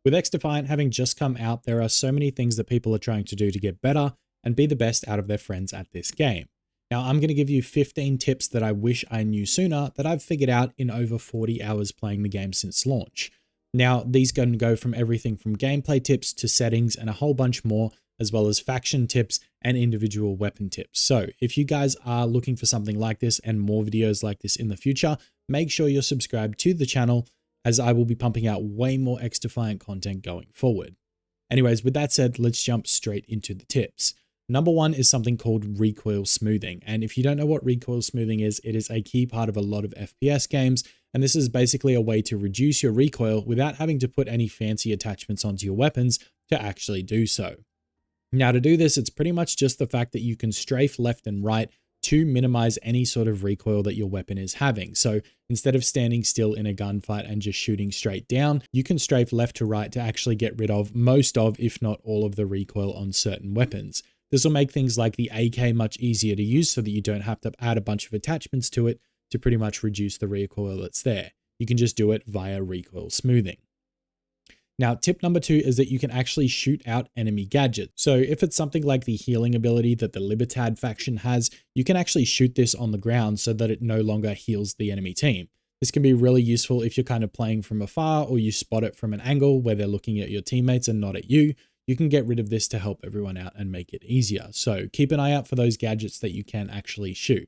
With XDefiant having just come out, there are so many things that people are trying to do to get better and be the best out of their friends at this game. Now, I'm going to give you 15 tips that I wish I knew sooner that I've figured out in over 40 hours playing the game since launch. Now, these can go from everything from gameplay tips to settings and a whole bunch more, as well as faction tips and individual weapon tips. So if you guys are looking for something like this and more videos like this in the future, make sure you're subscribed to the channel, as I will be pumping out way more XDefiant content going forward. Anyways, with that said, let's jump straight into the tips. Number one is something called recoil smoothing. And if you don't know what recoil smoothing is, it is a key part of a lot of FPS games. And this is basically a way to reduce your recoil without having to put any fancy attachments onto your weapons to actually do so. Now, to do this, it's pretty much just the fact that you can strafe left and right to minimize any sort of recoil that your weapon is having. So instead of standing still in a gunfight and just shooting straight down, you can strafe left to right to actually get rid of most of, if not all of, the recoil on certain weapons. This will make things like the AK much easier to use so that you don't have to add a bunch of attachments to it to pretty much reduce the recoil that's there. You can just do it via recoil smoothing. Now, tip number two is that you can actually shoot out enemy gadgets. So if it's something like the healing ability that the Libertad faction has, you can actually shoot this on the ground so that it no longer heals the enemy team. This can be really useful if you're kind of playing from afar or you spot it from an angle where they're looking at your teammates and not at you. You can get rid of this to help everyone out and make it easier. So keep an eye out for those gadgets that you can actually shoot.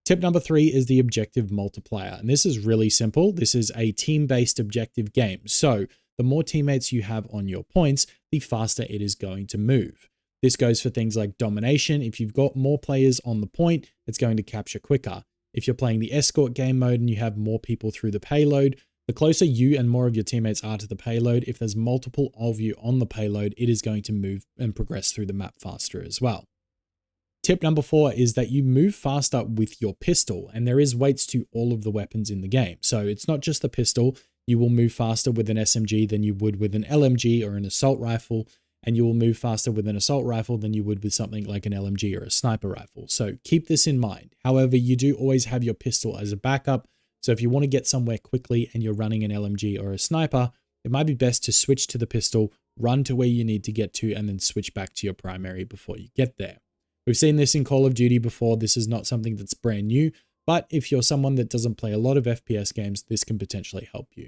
Tip number three is the objective multiplier. And this is really simple. This is a team-based objective game. So the more teammates you have on your points, the faster it is going to move. This goes for things like domination. If you've got more players on the point, it's going to capture quicker. If you're playing the escort game mode and you have more people through the payload, the closer you and more of your teammates are to the payload, if there's multiple of you on the payload, it is going to move and progress through the map faster as well. Tip number four is that you move faster with your pistol, and there is weights to all of the weapons in the game. So it's not just the pistol. You will move faster with an SMG than you would with an LMG or an assault rifle, and you will move faster with an assault rifle than you would with something like an LMG or a sniper rifle. So keep this in mind. However, you do always have your pistol as a backup. So if you want to get somewhere quickly and you're running an LMG or a sniper, it might be best to switch to the pistol, run to where you need to get to, and then switch back to your primary before you get there. We've seen this in Call of Duty before. This is not something that's brand new, but if you're someone that doesn't play a lot of FPS games, this can potentially help you.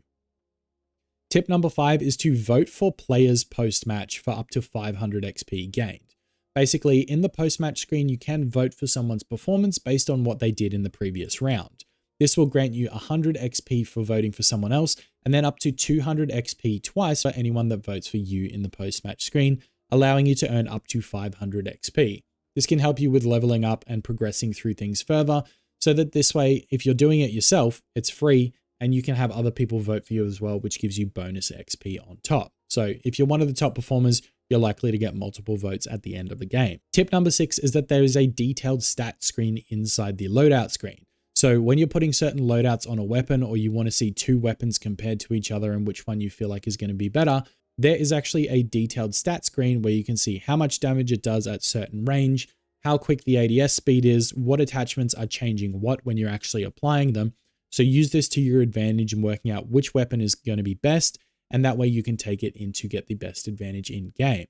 Tip number five is to vote for players post-match for up to 500 XP gained. Basically, in the post-match screen, you can vote for someone's performance based on what they did in the previous round. This will grant you 100 XP for voting for someone else, and then up to 200 XP twice for anyone that votes for you in the post-match screen, allowing you to earn up to 500 XP. This can help you with leveling up and progressing through things further, so that this way, if you're doing it yourself, it's free and you can have other people vote for you as well, which gives you bonus XP on top. So if you're one of the top performers, you're likely to get multiple votes at the end of the game. Tip number six is that there is a detailed stat screen inside the loadout screen. So when you're putting certain loadouts on a weapon, or you want to see two weapons compared to each other and which one you feel like is going to be better, there is actually a detailed stat screen where you can see how much damage it does at certain range, how quick the ADS speed is, what attachments are changing what when you're actually applying them. So use this to your advantage in working out which weapon is going to be best, and that way you can take it in to get the best advantage in game.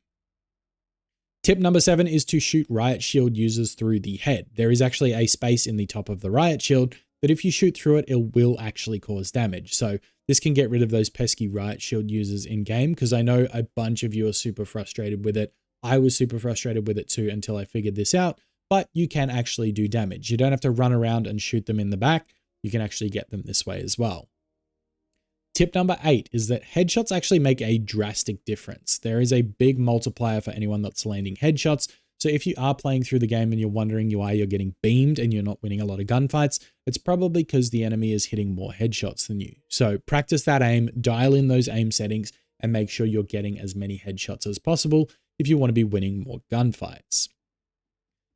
Tip number seven is to shoot riot shield users through the head. There is actually a space in the top of the riot shield that if you shoot through it, it will actually cause damage. So this can get rid of those pesky riot shield users in game, because I know a bunch of you are super frustrated with it. I was super frustrated with it too until I figured this out, but you can actually do damage. You don't have to run around and shoot them in the back. You can actually get them this way as well. Tip number 8 is that headshots actually make a drastic difference. There is a big multiplier for anyone that's landing headshots. So if you are playing through the game and you're wondering why you're getting beamed and you're not winning a lot of gunfights, it's probably because the enemy is hitting more headshots than you. So practice that aim, dial in those aim settings, and make sure you're getting as many headshots as possible if you want to be winning more gunfights.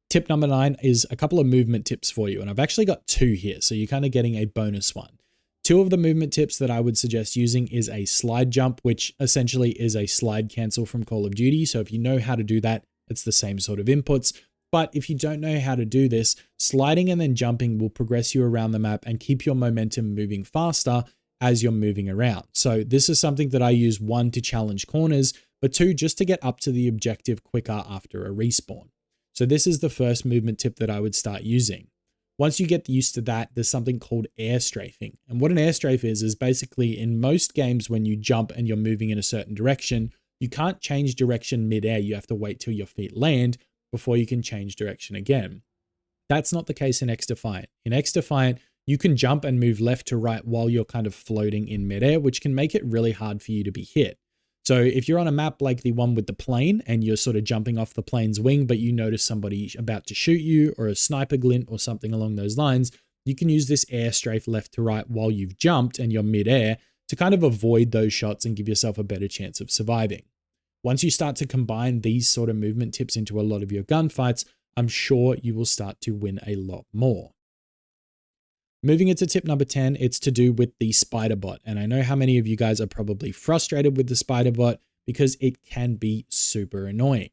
Tip number 9 is a couple of movement tips for you. And I've actually got 2 here, so you're kind of getting a bonus one. 2 of the movement tips that I would suggest using is a slide jump, which essentially is a slide cancel from Call of Duty. So if you know how to do that, it's the same sort of inputs. But if you don't know how to do this, sliding and then jumping will progress you around the map and keep your momentum moving faster. as you're moving around. So this is something that I use, 1, to challenge corners, but 2, just to get up to the objective quicker after a respawn. So this is the first movement tip that I would start using. Once you get used to that, there's something called air strafing. And what an air strafe is basically in most games when you jump and you're moving in a certain direction, you can't change direction mid-air. You have to wait till your feet land before you can change direction again. That's not the case in XDefiant. In XDefiant, you can jump and move left to right while you're kind of floating in midair, which can make it really hard for you to be hit. So if you're on a map like the one with the plane and you're sort of jumping off the plane's wing, but you notice somebody about to shoot you or a sniper glint or something along those lines, you can use this air strafe left to right while you've jumped and you're midair to kind of avoid those shots and give yourself a better chance of surviving. Once you start to combine these sort of movement tips into a lot of your gunfights, I'm sure you will start to win a lot more. Moving into tip number 10, it's to do with the spider bot. And I know how many of you guys are probably frustrated with the spider bot because it can be super annoying.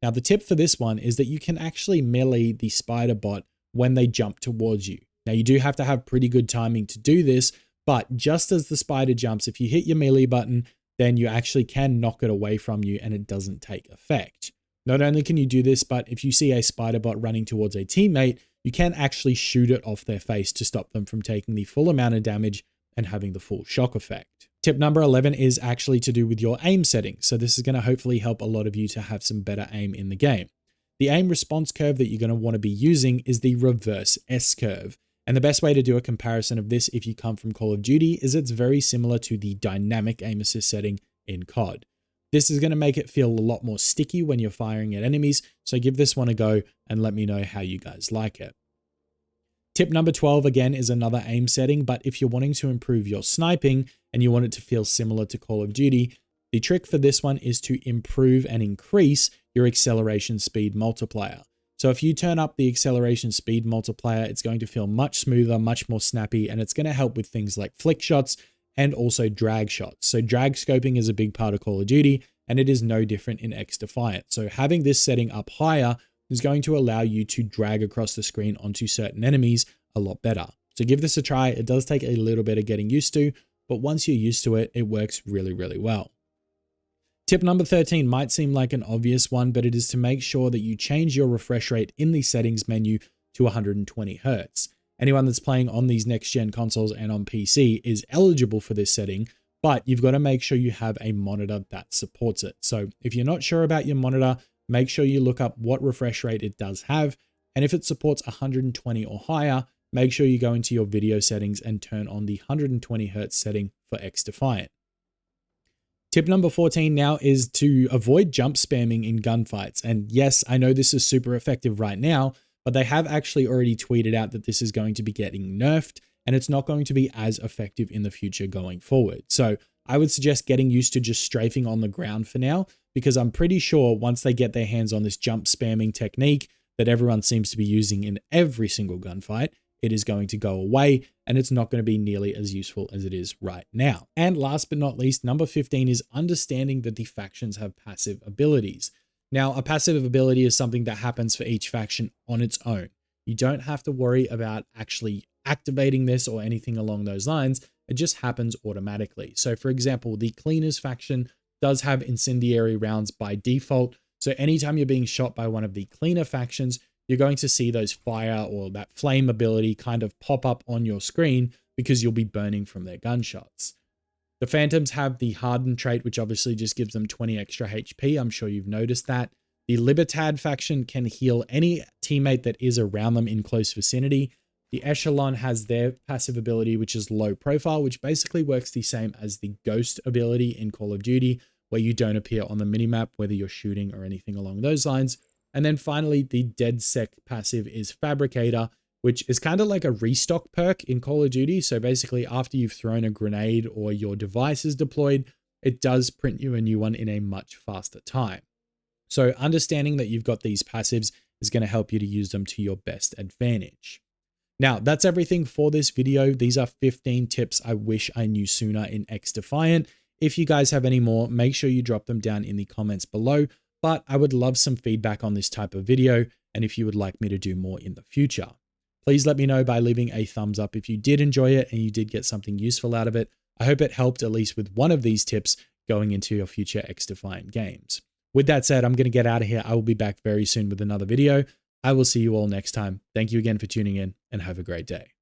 Now, the tip for this one is that you can actually melee the spider bot when they jump towards you. Now, you do have to have pretty good timing to do this, but just as the spider jumps, if you hit your melee button, then you actually can knock it away from you and it doesn't take effect. Not only can you do this, but if you see a spider bot running towards a teammate, you can actually shoot it off their face to stop them from taking the full amount of damage and having the full shock effect. Tip number 11 is actually to do with your aim settings. So this is going to hopefully help a lot of you to have some better aim in the game. The aim response curve that you're going to want to be using is the reverse S curve. And the best way to do a comparison of this if you come from Call of Duty is it's very similar to the dynamic aim assist setting in COD. This is going to make it feel a lot more sticky when you're firing at enemies, so give this one a go and let me know how you guys like it. Tip number 12, again, is another aim setting, but if you're wanting to improve your sniping and you want it to feel similar to Call of Duty, the trick for this one is to improve and increase your acceleration speed multiplier. So if you turn up the acceleration speed multiplier, it's going to feel much smoother, much more snappy, and it's going to help with things like flick shots and also drag shots. So drag scoping is a big part of Call of Duty, and it is no different in XDefiant. So having this setting up higher is going to allow you to drag across the screen onto certain enemies a lot better. So give this a try. It does take a little bit of getting used to, but once you're used to it, it works really, really well. Tip number 13 might seem like an obvious one, but it is to make sure that you change your refresh rate in the settings menu to 120 Hz. Anyone that's playing on these next-gen consoles and on PC is eligible for this setting, but you've got to make sure you have a monitor that supports it. So if you're not sure about your monitor, make sure you look up what refresh rate it does have. And if it supports 120 or higher, make sure you go into your video settings and turn on the 120 Hz setting for XDefiant. Tip number 14 now is to avoid jump spamming in gunfights. And yes, I know this is super effective right now, but they have actually already tweeted out that this is going to be getting nerfed and it's not going to be as effective in the future going forward. So I would suggest getting used to just strafing on the ground for now, because I'm pretty sure once they get their hands on this jump spamming technique that everyone seems to be using in every single gunfight, it is going to go away and it's not going to be nearly as useful as it is right now. And last but not least, number 15 is understanding that the factions have passive abilities. Now, a passive ability is something that happens for each faction on its own. You don't have to worry about actually activating this or anything along those lines. It just happens automatically. So for example, the Cleaners faction does have incendiary rounds by default. So anytime you're being shot by one of the Cleaner factions, you're going to see those fire or that flame ability kind of pop up on your screen because you'll be burning from their gunshots. The Phantoms have the Harden trait, which obviously just gives them 20 extra HP. I'm sure you've noticed that. The Libertad faction can heal any teammate that is around them in close vicinity. The Echelon has their passive ability, which is low profile, which basically works the same as the Ghost ability in Call of Duty, where you don't appear on the minimap, whether you're shooting or anything along those lines. And then finally, the DedSec passive is Fabricator, which is kind of like a restock perk in Call of Duty. So basically, after you've thrown a grenade or your device is deployed, it does print you a new one in a much faster time. So understanding that you've got these passives is going to help you to use them to your best advantage. Now, that's everything for this video. These are 15 tips I wish I knew sooner in XDefiant. If you guys have any more, make sure you drop them down in the comments below. But I would love some feedback on this type of video and if you would like me to do more in the future. Please let me know by leaving a thumbs up if you did enjoy it and you did get something useful out of it. I hope it helped at least with one of these tips going into your future XDefiant games. With that said, I'm going to get out of here. I will be back very soon with another video. I will see you all next time. Thank you again for tuning in and have a great day.